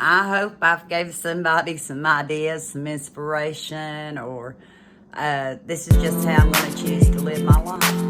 I hope I've gave somebody some ideas, some inspiration, or this is just how I'm going to choose to live my life.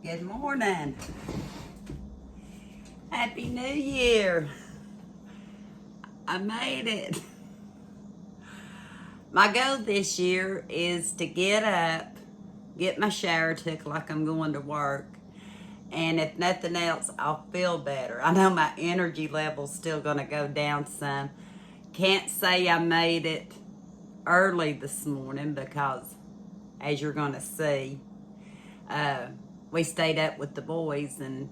Good morning. Happy New Year. I made it. My goal this year is to get up, get my shower took like I'm going to work, and if nothing else, I'll feel better. I know my energy level's still going to go down some. Can't say I made it early this morning because, as you're going to see, we stayed up with the boys and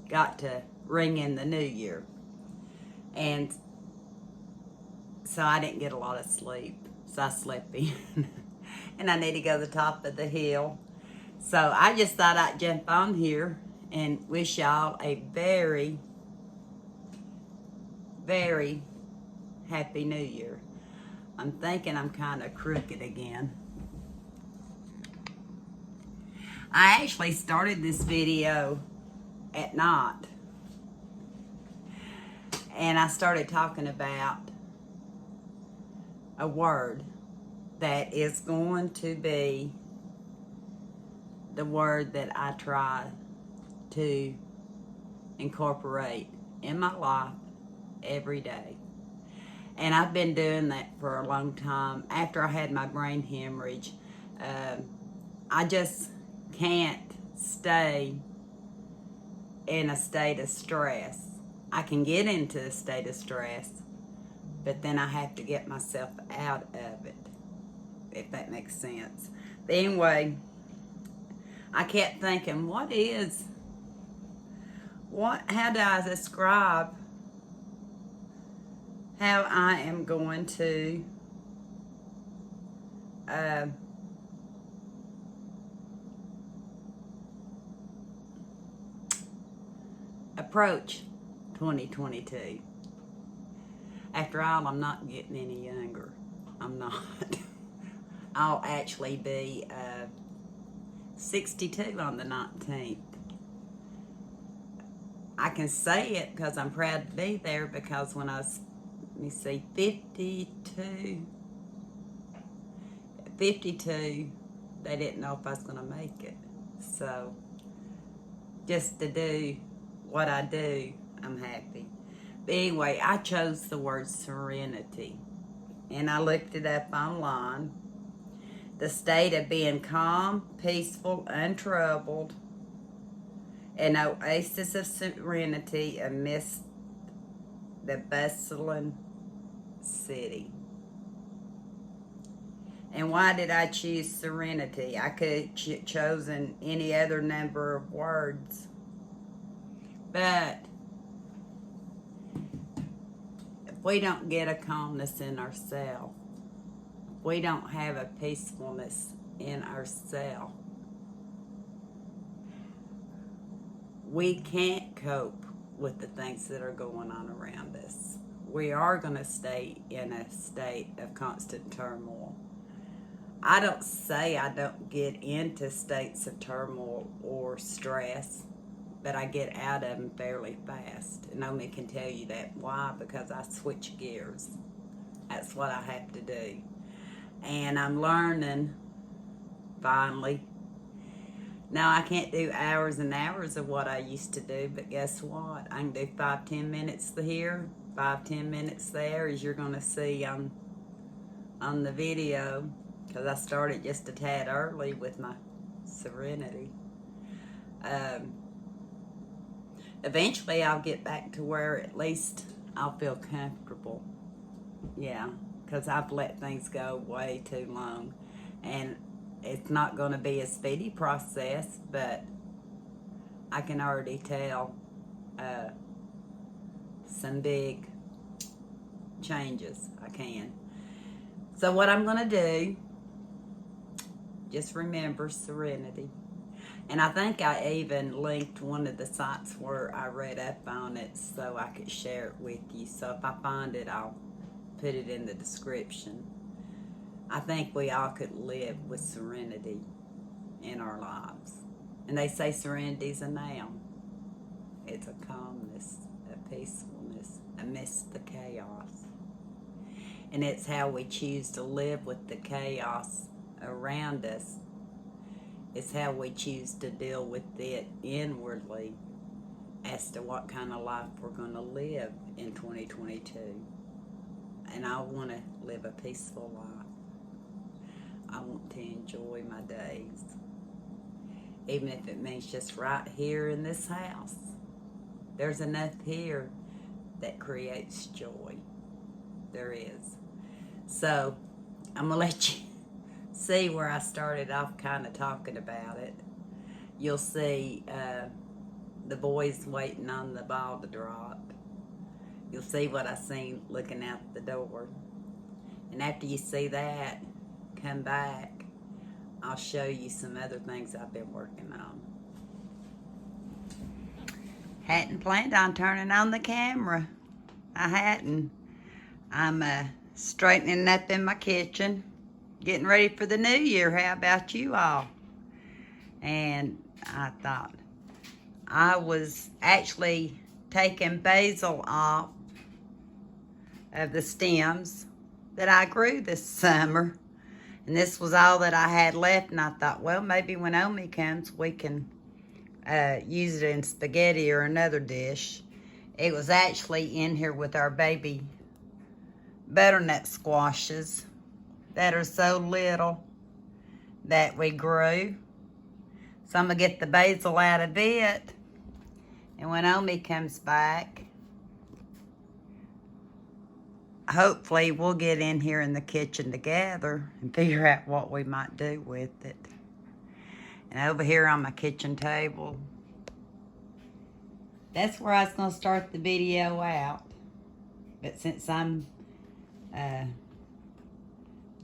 got to ring in the new year. And so I didn't get a lot of sleep. So I slept in. And I need to go to the top of the hill. So I just thought I'd jump on here and wish y'all a very, very happy New Year. I'm thinking I'm kind of crooked again. I actually started this video at night. And I started talking about a word that is going to be the word that I try to incorporate in my life every day. And I've been doing that for a long time. After I had my brain hemorrhage, I just can't stay in a state of stress. I can get into a state of stress, but then I have to get myself out of it, if that makes sense. But anyway, I kept thinking, how do I describe how I am going to approach 2022. After all, I'm not getting any younger. I'm not. I'll actually be 62 on the 19th. I can say it because I'm proud to be there, because when I was, 52, they didn't know if I was going to make it. So just to do what I do, I'm happy. But anyway, I chose the word serenity, and I looked it up online. The state of being calm, peaceful, untroubled, an oasis of serenity amidst the bustling city. And why did I choose serenity? I could have chosen any other number of words. But if we don't get a calmness in ourselves, we don't have a peacefulness in ourselves, we can't cope with the things that are going on around us. We are going to stay in a state of constant turmoil. I don't say I don't get into states of turmoil or stress, but I get out of them fairly fast. And Naomi can tell you that. Why? Because I switch gears. That's what I have to do. And I'm learning, finally. Now, I can't do hours and hours of what I used to do, but guess what? I can do 5-10 minutes here, 5-10 minutes there, as you're going to see on the video, because I started just a tad early with my serenity. Eventually, I'll get back to where at least I'll feel comfortable. Yeah, because I've let things go way too long. And it's not going to be a speedy process, but I can already tell some big changes. I can. So what I'm going to do, just remember Serenity. And I think I even linked one of the sites where I read up on it so I could share it with you. So if I find it, I'll put it in the description. I think we all could live with serenity in our lives. And they say serenity's a noun. It's a calmness, a peacefulness amidst the chaos. And it's how we choose to live with the chaos around us. It's how we choose to deal with it inwardly as to what kind of life we're going to live in 2022. And I want to live a peaceful life. I want to enjoy my days, even if it means just right here in this house. There's enough here that creates joy. There is. So I'm going to let you see where I started off kind of talking about it. You'll see the boys waiting on the ball to drop. You'll see what I seen looking out the door. And after you see that, come back. I'll show you some other things I've been working on. Hadn't planned on turning on the camera. I hadn't. I'm straightening up in my kitchen, getting ready for the new year. How about you all? And I thought I was actually taking basil off of the stems that I grew this summer. And this was all that I had left, and I thought, well, maybe when Omi comes, we can use it in spaghetti or another dish. It was actually in here with our baby butternut squashes that are so little that we grew. So I'm going to get the basil out of it. And when Omi comes back, hopefully we'll get in here in the kitchen together and figure out what we might do with it. And over here on my kitchen table, that's where I was going to start the video out. But since I'm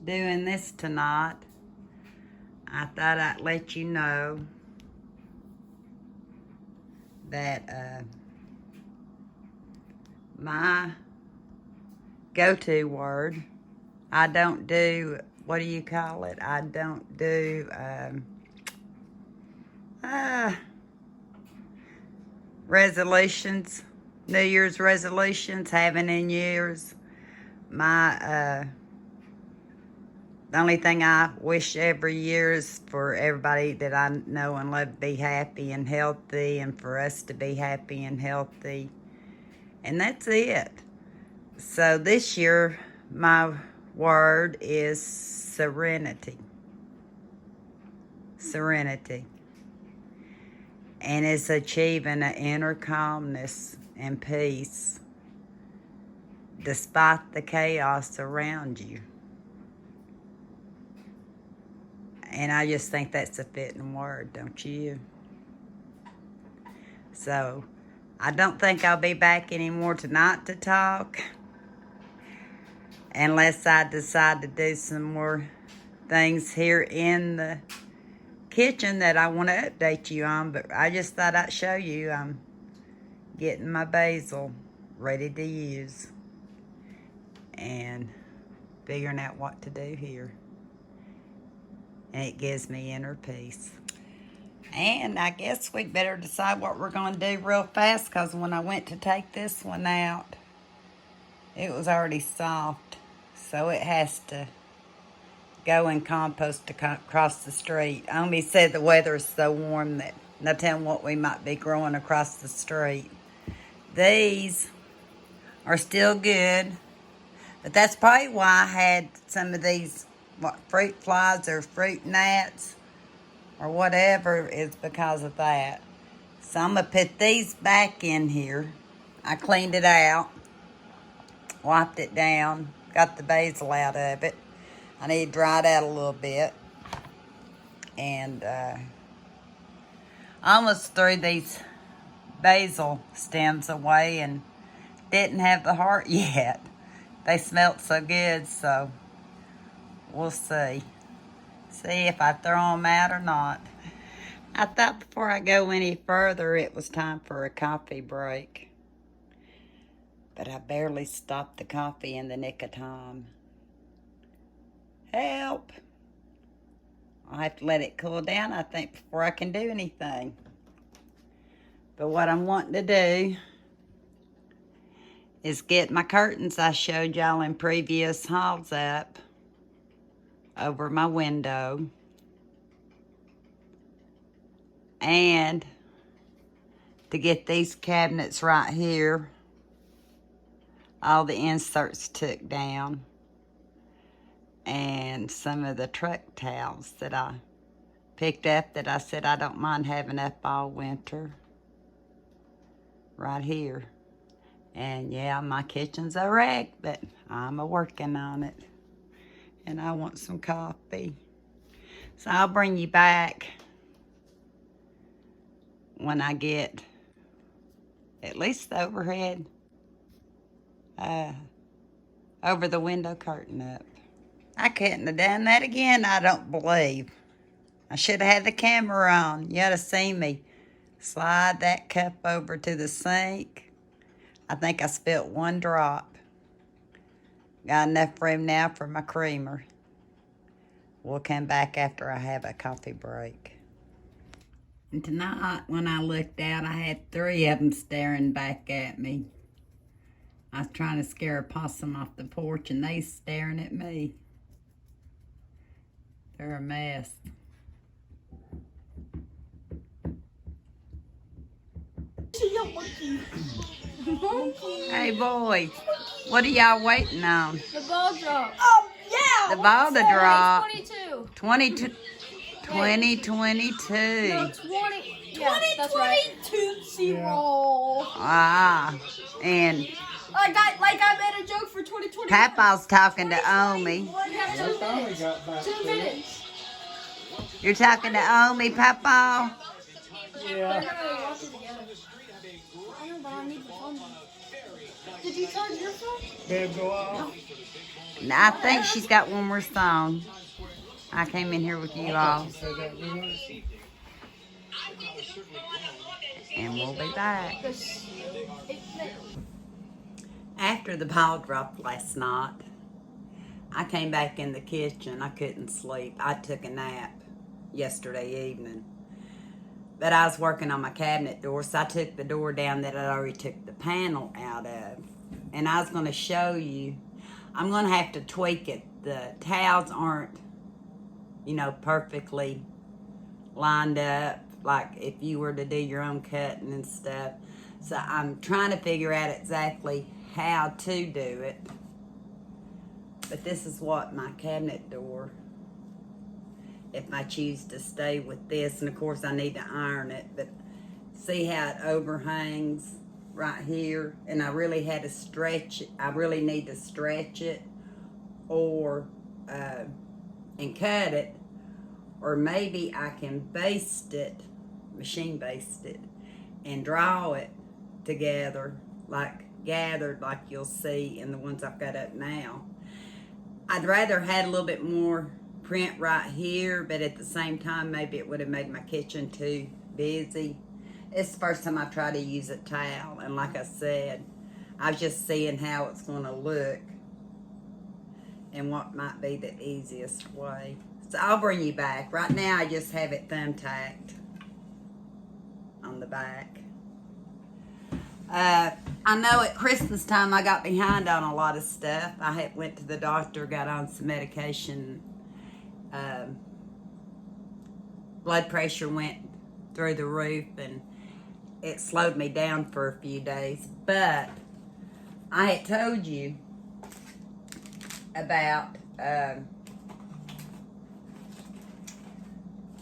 doing this tonight, I thought I'd let you know that my go-to word, I don't do, what do you call it? I don't do resolutions, New Year's resolutions, having in years. The only thing I wish every year is for everybody that I know and love to be happy and healthy, and for us to be happy and healthy. And that's it. So this year, my word is serenity. Serenity. And it's achieving an inner calmness and peace despite the chaos around you. And I just think that's a fitting word, don't you? So, I don't think I'll be back anymore tonight to talk, unless I decide to do some more things here in the kitchen that I want to update you on. But I just thought I'd show you I'm getting my basil ready to use and figuring out what to do here. And it gives me inner peace. And I guess we better decide what we're going to do real fast, because when I went to take this one out, it was already soft. So it has to go in compost across the street. Omi said the weather is so warm that no telling what we might be growing across the street. These are still good, but that's probably why I had some of these fruit flies or fruit gnats or whatever, is because of that. So I'm going to put these back in here. I cleaned it out, wiped it down, got the basil out of it. I need to dry it out a little bit. And I almost threw these basil stems away and didn't have the heart yet. They smelled so good, so we'll see. See if I throw them out or not. I thought before I go any further, it was time for a coffee break. But I barely stopped the coffee in the nick of time. Help! I'll have to let it cool down, I think, before I can do anything. But what I'm wanting to do is get my curtains I showed y'all in previous hauls up over my window. And to get these cabinets right here, all the inserts took down. And some of the truck towels that I picked up that I said I don't mind having up all winter. Right here. And yeah, my kitchen's a wreck, but I'm a-working on it. And I want some coffee. So I'll bring you back when I get at least the overhead over the window curtain up. I couldn't have done that again, I don't believe. I should have had the camera on. You ought to see me slide that cup over to the sink. I think I spilt one drop. Got enough room now for my creamer. We'll come back after I have a coffee break. And tonight, when I looked out, I had 3 of them staring back at me. I was trying to scare a possum off the porch, and they staring at me. They're a mess. Hey, boys, what are y'all waiting on? The ball drop. Yeah. The ball to drop. 22. 2022. No, 20. Yeah, that's right. 2020. Ah, and I made a joke for 2020. Papa's talking to Omi. We have 2 minutes. 2 minutes. You're talking to Omi, Papa? Yeah. I know, but I need the phone. Did you charge your phone? Babe, go out. I think she's got one more song. I came in here with you all. And we'll be back. After the ball dropped last night, I came back in the kitchen. I couldn't sleep. I took a nap yesterday evening. But I was working on my cabinet door, so I took the door down that I already took the panel out of. And I was going to show you. I'm going to have to tweak it. The towels aren't, perfectly lined up, like if you were to do your own cutting and stuff. So I'm trying to figure out exactly how to do it. But this is what my cabinet door, if I choose to stay with this, and of course I need to iron it, but see how it overhangs right here, and I really had to stretch it. I really need to stretch it or and cut it, or maybe I can baste it, machine baste it, and draw it together, like gathered, like you'll see in the ones I've got up now. I'd rather had a little bit more print right here, but at the same time, maybe it would have made my kitchen too busy. It's the first time I've tried to use a towel, and like I said, I was just seeing how it's going to look and what might be the easiest way. So I'll bring you back. Right now, I just have it thumbtacked on the back. I know at Christmas time I got behind on a lot of stuff. I went to the doctor, got on some medication. Blood pressure went through the roof, and it slowed me down for a few days. But I had told you about,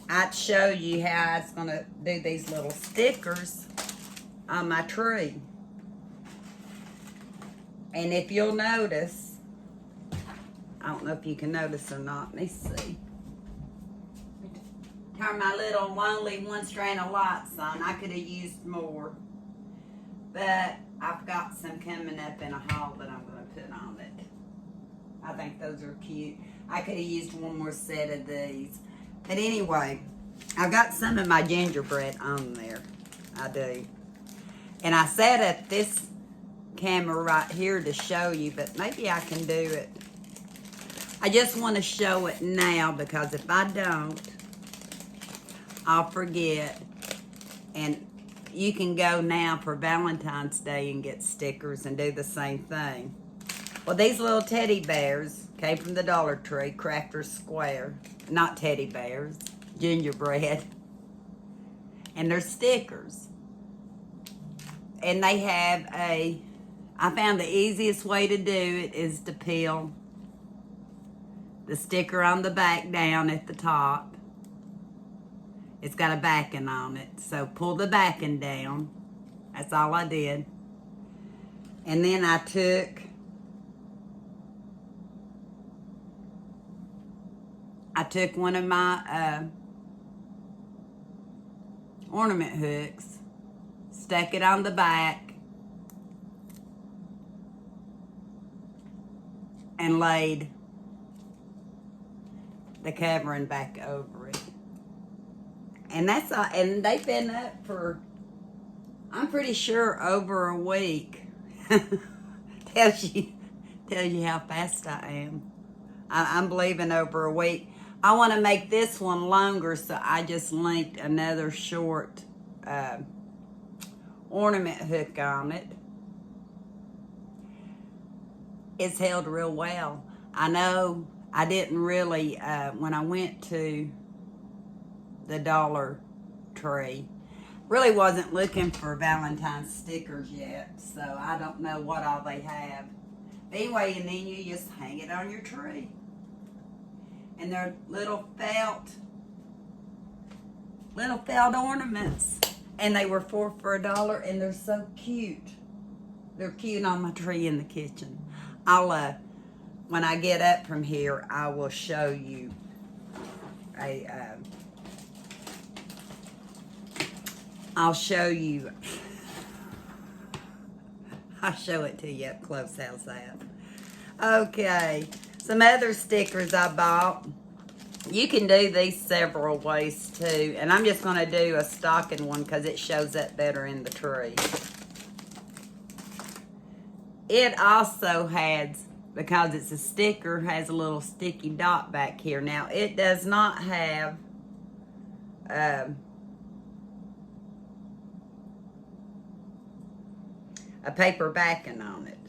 I'd show you how I was going to do these little stickers on my tree. And if you'll notice, I don't know if you can notice or not. Let me see. Turn my little lonely one strand of lights on. I could have used more. But I've got some coming up in a haul that I'm going to put on it. I think those are cute. I could have used one more set of these. But anyway, I've got some of my gingerbread on there. I do. And I set up this camera right here to show you, but maybe I can do it. I just want to show it now because if I don't, I'll forget. And you can go now for Valentine's Day and get stickers and do the same thing. Well, these little teddy bears came from the Dollar Tree, Crafter's Square. Not teddy bears, gingerbread. And they're stickers. And they have I found the easiest way to do it is to peel the sticker on the back down at the top. It's got a backing on it. So pull the backing down. That's all I did. And then I took one of my ornament hooks, stuck it on the back, and laid the covering back over it. And that's all. And they've been up for, I'm pretty sure, over a week. tells you how fast I am. I'm believing over a week. I want to make this one longer, so I just linked another short ornament hook on it. It's held real well. I know I didn't really, when I went to the Dollar Tree, really wasn't looking for Valentine's stickers yet, so I don't know what all they have. But anyway, and then you just hang it on your tree. And they're little felt ornaments. And they were $4 for $1, and they're so cute. They're cute on my tree in the kitchen. I'll, when I get up from here, I will show you I'll show it to you up close. How's that? Okay, some other stickers I bought. You can do these several ways too, and I'm just going to do a stocking one because it shows up better in the tree. It also has, because it's a sticker, has a little sticky dot back here. Now, it does not have a paper backing on it.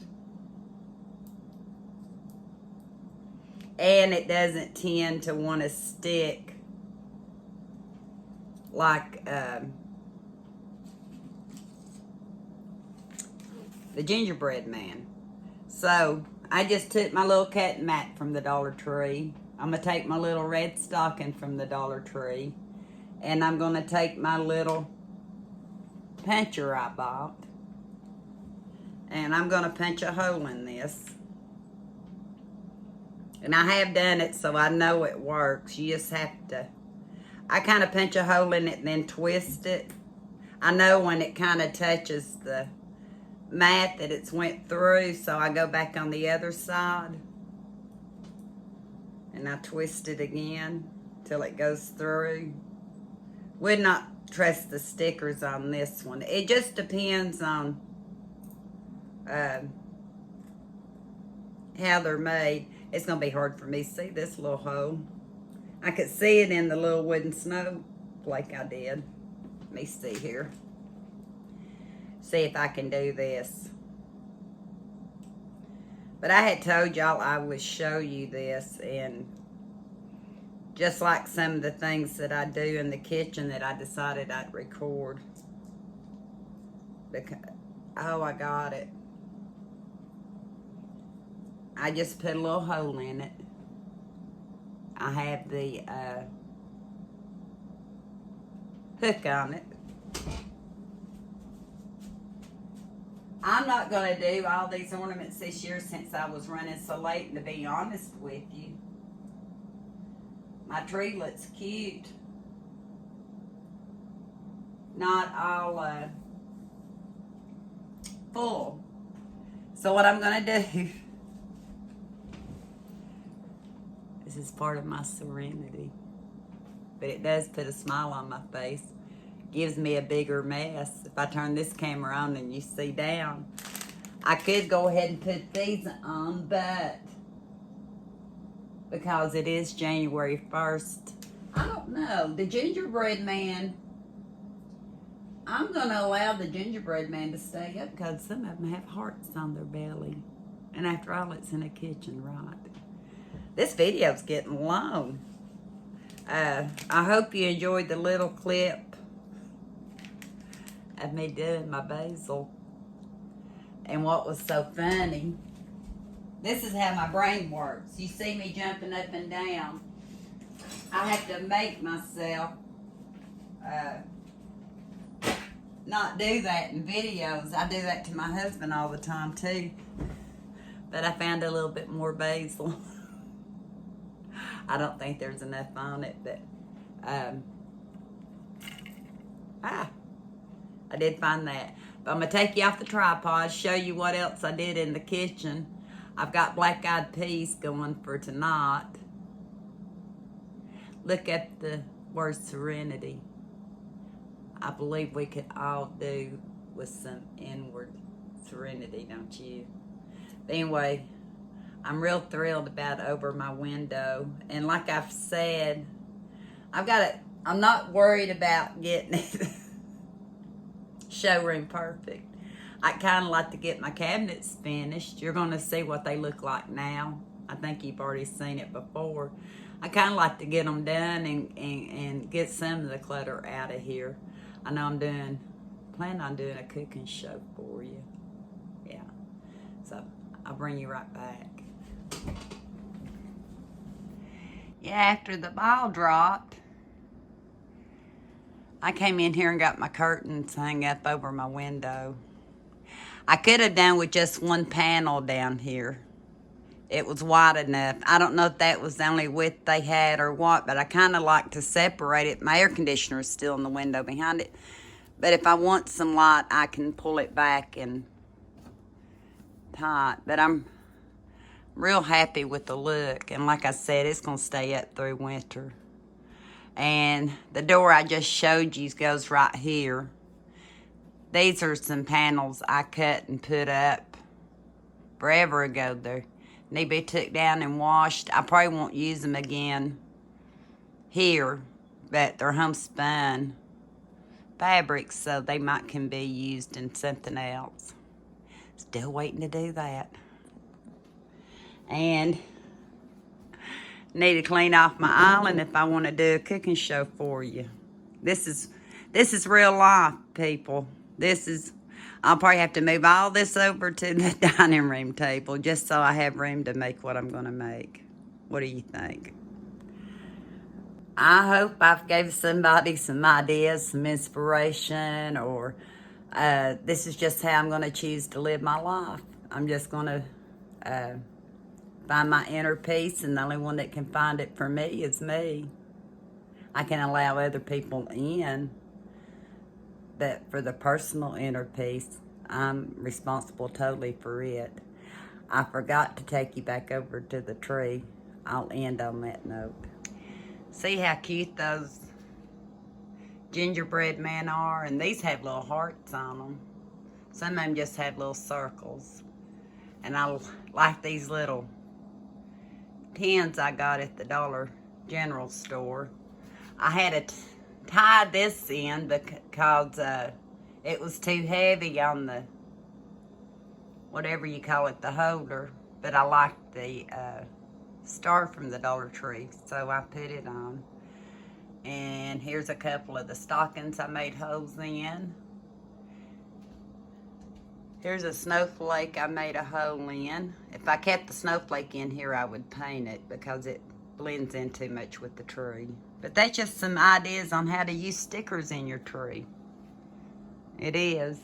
And it doesn't tend to want to stick like the gingerbread man. So I just took my little cutting mat from the Dollar Tree. I'm going to take my little red stocking from the Dollar Tree. And I'm going to take my little puncher I bought. And I'm going to punch a hole in this. And I have done it, so I know it works. You just have to, I kind of punch a hole in it and then twist it. I know when it kind of touches the mat that it's went through, so I go back on the other side. And I twist it again till it goes through. Would not trust the stickers on this one. It just depends on how they're made. It's going to be hard for me to see this little hole. I could see it in the little wooden snowflake I did. Let me see here. See if I can do this. But I had told y'all I would show you this, and just like some of the things that I do in the kitchen that I decided I'd record. Because, oh, I got it. I just put a little hole in it. I have the hook on it. I'm not going to do all these ornaments this year since I was running so late, and to be honest with you, my tree looks cute. Not all full. So what I'm going to do, This is part of my serenity. But it does put a smile on my face. Gives me a bigger mess. If I turn this camera on and you see down, I could go ahead and put these on, but because it is January 1st, I don't know. The gingerbread man, I'm going to allow the gingerbread man to stay up because some of them have hearts on their belly. And after all, it's in a kitchen, right? This video's getting long. I hope you enjoyed the little clip of me doing my basil. And what was so funny, this is how my brain works. You see me jumping up and down. I have to make myself not do that in videos. I do that to my husband all the time too. But I found a little bit more basil. I don't think there's enough on it, but I did find that. But I'm going to take you off the tripod, show you what else I did in the kitchen. I've got black-eyed peas going for tonight. Look at the word serenity. I believe we could all do with some inward serenity, don't you? But anyway, I'm real thrilled about over my window. And like I've said, I'm not worried about getting it showroom perfect. I kind of like to get my cabinets finished. You're going to see what they look like now. I think you've already seen it before. I kind of like to get them done and get some of the clutter out of here. I know I'm planning on doing a cooking show for you. Yeah. So I'll bring you right back. Yeah, after the ball dropped, I came in here and got my curtains hung up over my window. I could have done with just one panel down here. It was wide enough. I don't know if that was the only width they had or what, but I kind of like to separate it. My air conditioner is still in the window behind it. But if I want some light, I can pull it back and tight. But I'm real happy with the look. And like I said, it's going to stay up through winter. And the door I just showed you goes right here. These are some panels I cut and put up forever ago. They need to be took down and washed. I probably won't use them again here, but they're homespun fabrics, so they can be used in something else. Still waiting to do that. And need to clean off my island if I want to do a cooking show for you. This is real life, people. I'll probably have to move all this over to the dining room table just so I have room to make what I'm going to make. What do you think? I hope I've gave somebody some ideas, some inspiration, or this is just how I'm going to choose to live my life. I'm just going to find my inner peace, and the only one that can find it for me is me. I can allow other people in, but for the personal inner peace, I'm responsible totally for it. I forgot to take you back over to the tree. I'll end on that note. See how cute those gingerbread men are? And these have little hearts on them. Some of them just have little circles. And I like these little pins I got at the Dollar General store. I had to tie this in because it was too heavy on the, whatever you call it, the holder. But I liked the star from the Dollar Tree, so I put it on. And here's a couple of the stockings I made holes in. Here's a snowflake I made a hole in. If I kept the snowflake in here, I would paint it because it blends in too much with the tree. But that's just some ideas on how to use stickers in your tree. It is.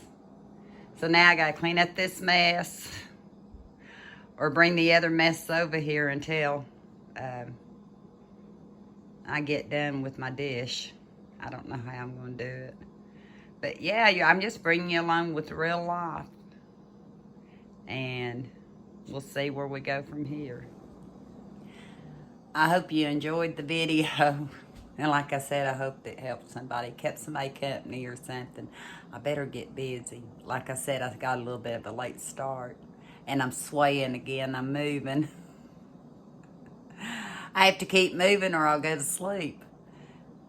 So now I gotta clean up this mess or bring the other mess over here until I get done with my dish. I don't know how I'm gonna do it. But yeah, I'm just bringing you along with real life. And we'll see where we go from here. I hope you enjoyed the video. And like I said, I hope it helped somebody, kept somebody company or something. I better get busy. Like I said, I got a little bit of a late start. And I'm swaying again. I'm moving. I have to keep moving or I'll go to sleep.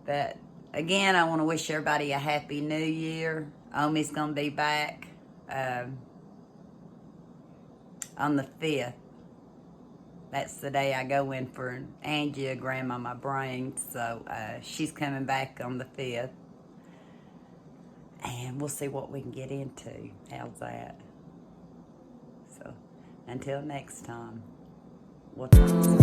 But again, I want to wish everybody a happy new year. Omi's going to be back on the 5th. That's the day I go in for an angiogram on my brain. So she's coming back on the 5th. And we'll see what we can get into. How's that? So until next time, we'll talk.